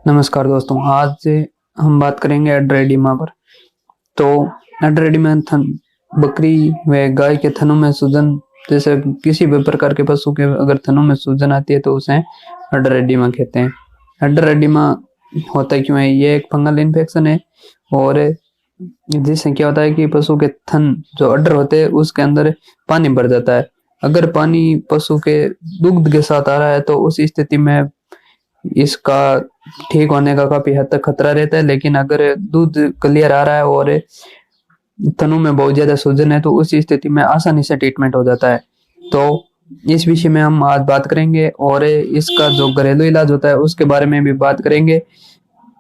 नमस्कार दोस्तों, आज हम बात करेंगे एड्रेडिमा पर। तो एड्रेडिमा बकरी व गाय के थनों में सूजन, जैसे किसी भी प्रकार के पशु के अगर थनों में सूजन आती है तो उसे एड्रेडिमा कहते हैं। एड्रेडिमा होता क्यों है? ये एक फंगल इन्फेक्शन है और जिससे क्या होता है कि पशु के थन जो अड्डर होते हैं उसके अंदर पानी भर जाता है। अगर पानी पशु के दुग्ध के साथ आ रहा है तो उस स्थिति में इसका ठीक होने का काफी हद तक खतरा रहता है। लेकिन अगर दूध क्लियर आ रहा है और तनु में बहुत ज्यादा सूजन है तो उस स्थिति में आसानी से ट्रीटमेंट हो जाता है। तो इस विषय में हम आज बात करेंगे और इसका जो घरेलू इलाज होता है उसके बारे में भी बात करेंगे।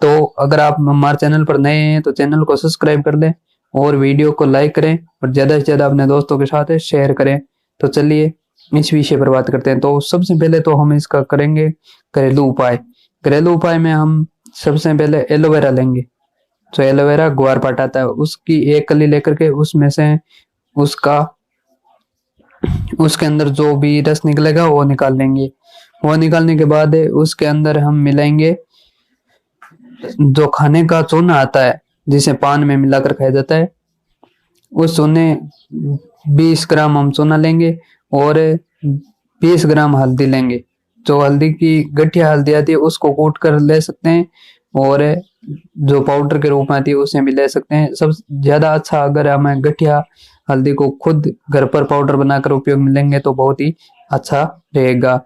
तो अगर आप हमारे चैनल पर नए हैं तो चैनल को सब्सक्राइब कर लें और वीडियो को लाइक करें और ज्यादा से ज्यादा अपने दोस्तों के साथ शेयर करें। तो चलिए इस विषय पर बात करते हैं। तो सबसे पहले तो हम इसका करेंगे घरेलू उपाय। घरेलू उपाय में हम सबसे पहले एलोवेरा लेंगे। जो एलोवेरा ग्वारपाठ आता है उसकी एक कली लेकर के उसमें से उसके अंदर जो भी रस निकलेगा वो निकाल लेंगे। वो निकालने के बाद उसके अंदर हम मिलाएंगे जो खाने का चूना आता है जिसे पान में मिलाकर खाया जाता है। उस चूने 20 ग्राम हम चूना लेंगे और 20 ग्राम हल्दी लेंगे। जो हल्दी की गठिया हल्दी आती है उसको कूट कर ले सकते हैं और जो पाउडर के रूप में आती है उसे भी ले सकते हैं। सब ज्यादा अच्छा अगर हमें गठिया हल्दी को खुद घर पर पाउडर बनाकर उपयोग में लेंगे तो बहुत ही अच्छा रहेगा।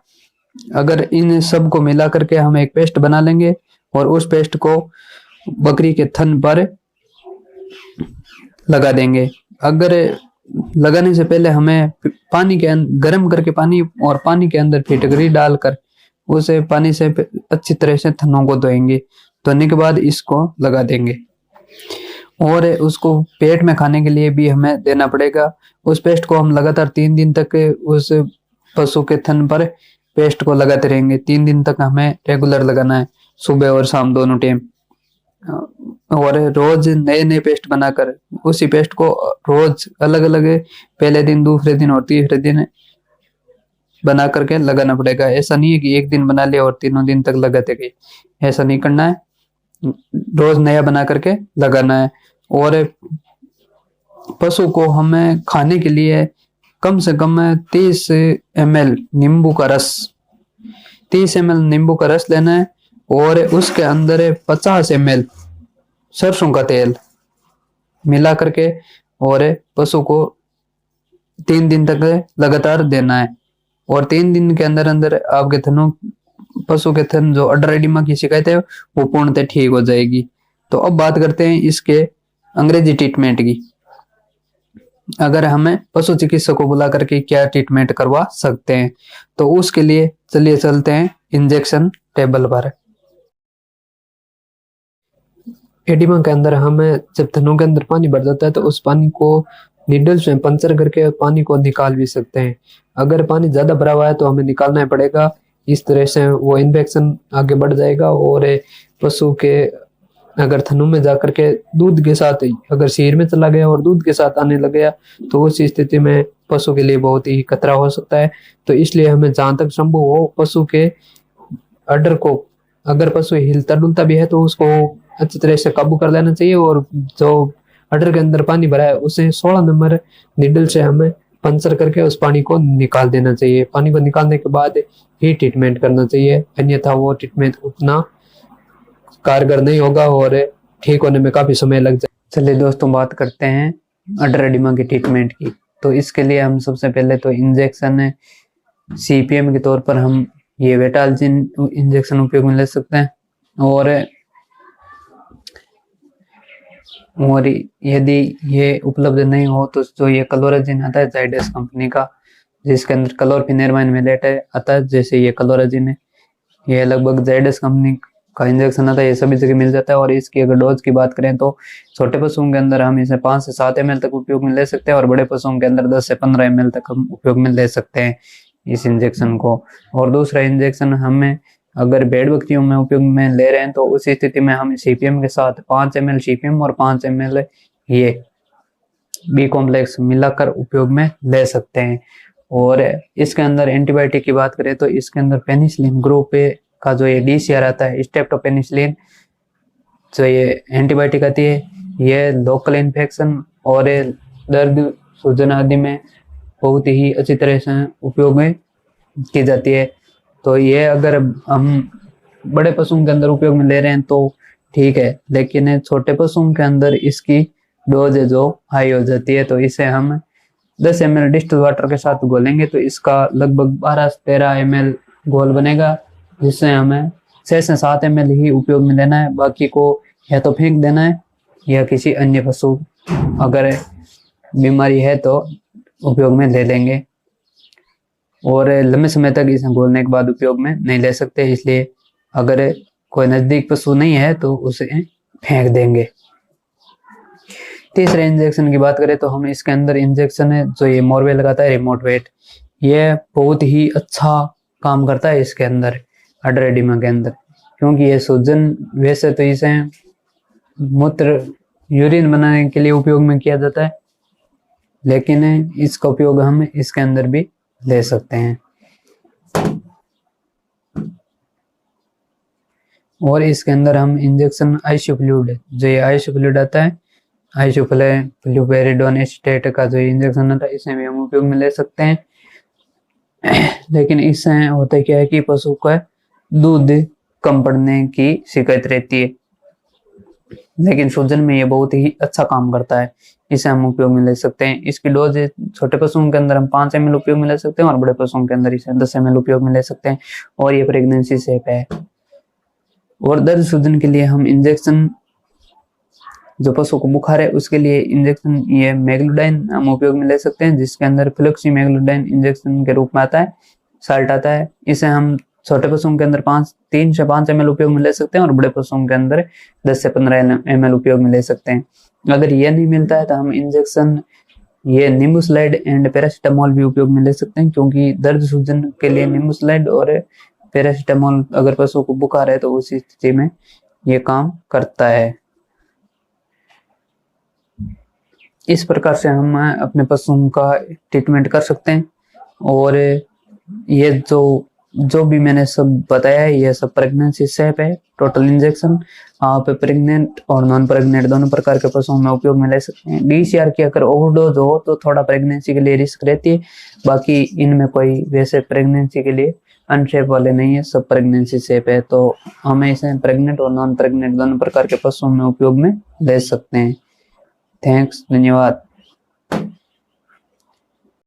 अगर इन सब को मिला करके हम एक पेस्ट बना लेंगे और उस पेस्ट को बकरी के थन पर लगा देंगे। अगर लगाने से पहले हमें पानी के गर्म करके पानी और पानी के अंदर फिटकरी डालकर उसे पानी से अच्छी तरह से थनों को धोएंगे। धोने के बाद इसको लगा देंगे और उसको पेट में खाने के लिए भी हमें देना पड़ेगा। उस पेस्ट को हम लगातार 3 दिन तक उस पशु के थन पर पेस्ट को लगाते रहेंगे। 3 दिन तक हमें रेगुलर लगाना है, सुबह और शाम दोनों टाइम। और रोज नए नए पेस्ट बनाकर उसी पेस्ट को रोज अलग अलग पहले दिन, दूसरे दिन और तीसरे दिन बना करके लगाना पड़ेगा। ऐसा नहीं है कि एक दिन बना लिया और तीनों दिन तक लगाते गए, ऐसा नहीं करना है। रोज नया बना करके लगाना है। और पशु को हमें खाने के लिए कम से कम 30 ml नींबू का रस 30 ml नींबू का रस लेना है और उसके अंदर 50 ml सरसों का तेल मिला करके और पशु को 3 दिन तक लगातार देना है। और 3 दिन के अंदर अंदर आपके थनों पशु के थन जो एड्रेडिमा की शिकायत है वो पूर्णतः ठीक हो जाएगी। तो अब बात करते हैं इसके अंग्रेजी ट्रीटमेंट की। अगर हमें पशु चिकित्सक को बुला करके क्या ट्रीटमेंट करवा सकते हैं तो उसके लिए चलिए चलते हैं इंजेक्शन टेबल पर। एडिमा के अंदर हमें जब थनों के अंदर पानी भर जाता है तो उस पानी को निडल्स में पंचर करके पानी को निकाल भी सकते हैं। अगर पानी ज्यादा भरा हुआ है तो हमें निकालना ही पड़ेगा। इस तरह से वो इन्फेक्शन आगे बढ़ जाएगा और पशु के अगर थनों में जाकर के दूध के साथ अगर शरीर में चला गया और दूध के साथ आने लग गया तो उस स्थिति में पशु के लिए बहुत ही खतरा हो सकता है। तो इसलिए हमें जहां तक संभव हो पशु के अड्डर को, अगर पशु हिलता डुलता भी है तो उसको अच्छी तरह से काबू कर लेना चाहिए और जो अड्डर के अंदर पानी भरा है उसे 16 नंबर निडल से हमें पंचर करके उस पानी को निकाल देना चाहिए। पानी को निकालने के बाद ही ट्रीटमेंट करना चाहिए, अन्यथा वो ट्रीटमेंट उतना कारगर नहीं होगा और ठीक होने में काफी समय लग जाए। चलिए दोस्तों बात करते हैं एड्रेडिमा की ट्रीटमेंट की। तो इसके लिए हम सबसे पहले तो इंजेक्शन CPM के तौर पर हम ये वेटालजिन इंजेक्शन उपयोग में ले सकते हैं। और यदि ये उपलब्ध नहीं हो तो जो ये क्लोराजिन आता है जाइडस कंपनी का, जिसके अंदर क्लोरफेनेरमाइन मिलेट है आता है, जैसे ये क्लोराजिन है, ये लगभग जाइडस कंपनी का इंजेक्शन आता है, ये सभी जगह मिल जाता है। और इसकी अगर डोज की बात करें तो छोटे पशुओं के अंदर हम इसे 5 से 7 ml तक उपयोग में ले सकते हैं और बड़े पशुओं के अंदर 10 से 15 ml तक हम उपयोग में ले सकते हैं इस इंजेक्शन को। और दूसरा इंजेक्शन हमें अगर भेड़ बकरियों में उपयोग में ले रहे हैं तो उस स्थिति में हम CPM के साथ 5 ml CPM और 5 ml ये B कॉम्प्लेक्स मिलाकर उपयोग में ले सकते हैं। और इसके अंदर एंटीबायोटिक की बात करें तो इसके अंदर पेनिसिलिन ग्रुप का जो ये DCR आता है, स्ट्रेप्टोपेनिसिलिन, जो ये एंटीबायोटिक आती है, ये लोकल इन्फेक्शन और दर्द सूजन आदि में बहुत ही अच्छी तरह से उपयोग में की जाती है। तो ये अगर हम बड़े पशुओं के अंदर उपयोग में ले रहे हैं तो ठीक है, लेकिन छोटे पशुओं के अंदर इसकी डोज जो हाई हो जाती है। तो इसे हम 10 ml डिस्टिल्ड वाटर के साथ घोलेंगे तो इसका लगभग 12 से 13 ml घोल बनेगा, जिससे हमें 6 से 7 ml ही उपयोग में लेना है, बाकी को या तो फेंक देना है या किसी अन्य पशु अगर बीमारी है तो उपयोग में ले लेंगे, और लंबे समय तक इसे घोलने के बाद उपयोग में नहीं ले सकते। इसलिए अगर कोई नजदीक पशु नहीं है तो उसे फेंक देंगे। तीसरे इंजेक्शन की बात करें तो हम इसके अंदर इंजेक्शन है जो ये मोरवे लगाता है, रिमोट वेट, ये बहुत ही अच्छा काम करता है इसके अंदर अडर एडिमा के अंदर, क्योंकि ये सूजन वैसे तो इसे मूत्र यूरिन बनाने के लिए उपयोग में किया जाता है, लेकिन इसका उपयोग हम इसके अंदर भी ले सकते हैं। और इसके अंदर हम इंजेक्शन आइसोफ्लूइड, जो ये आइसोफ्लूइड आता है, आइसोफ्लूपेरिडोन एसीटेट का जो इंजेक्शन आता है, इसे भी हम उपयोग में ले सकते हैं। लेकिन इससे होता क्या है कि पशु का दूध कम पड़ने की शिकायत रहती है, लेकिन सूजन में ये बहुत ही अच्छा काम करता है, इसे हम उपयोग में ले सकते हैं। इसकी डोज छोटे पशुओं के अंदर हम 5 ml उपयोग में ले सकते हैं और बड़े पशुओं के अंदर इसे 10 ml उपयोग में ले सकते हैं, और ये प्रेगनेंसी सेफ है। और दर्द सूजन के लिए हम इंजेक्शन, जो पशु को बुखार है उसके लिए इंजेक्शन ये मैग्लोडाइन हम उपयोग में ले सकते हैं, जिसके अंदर फ्लुक्सीमैग्लोडाइन इंजेक्शन के रूप में आता है, साल्ट आता है। इसे हम छोटे पशुओं के अंदर 3 से 5 ml उपयोग में ले सकते हैं और बड़े पशुओं के अंदर 10 से 15 ml उपयोग में ले सकते हैं। अगर ये नहीं मिलता है तो हम इंजेक्शन ये निम्बुसलाइड एंड पैरासीटामोल भी उपयोग में ले सकते हैं, क्योंकि दर्द सूजन के लिए निम्बुसलाइड और पैरासीटामोल अगर पशु को बुखार है तो उसी स्थिति में ये काम करता है। इस प्रकार से हम अपने पशुओं का ट्रीटमेंट कर सकते हैं। और ये जो भी मैंने सब बताया है ये सब प्रेगनेंसी सेफ है। टोटल इंजेक्शन आप प्रेग्नेंट और नॉन प्रेग्नेंट दोनों प्रकार के पशुओं में उपयोग में ले सकते हैं। DCR की अगर ओवरडोज हो तो थोड़ा प्रेगनेंसी के लिए रिस्क रहती है, बाकी इनमें कोई वैसे प्रेगनेंसी के लिए अनसेफ वाले नहीं है, सब प्रेगनेंसी सेफ है। तो हमें इसे प्रेग्नेंट और नॉन प्रेग्नेंट दोनों प्रकार के पशुओं में उपयोग में ले सकते हैं। थैंक्स, धन्यवाद।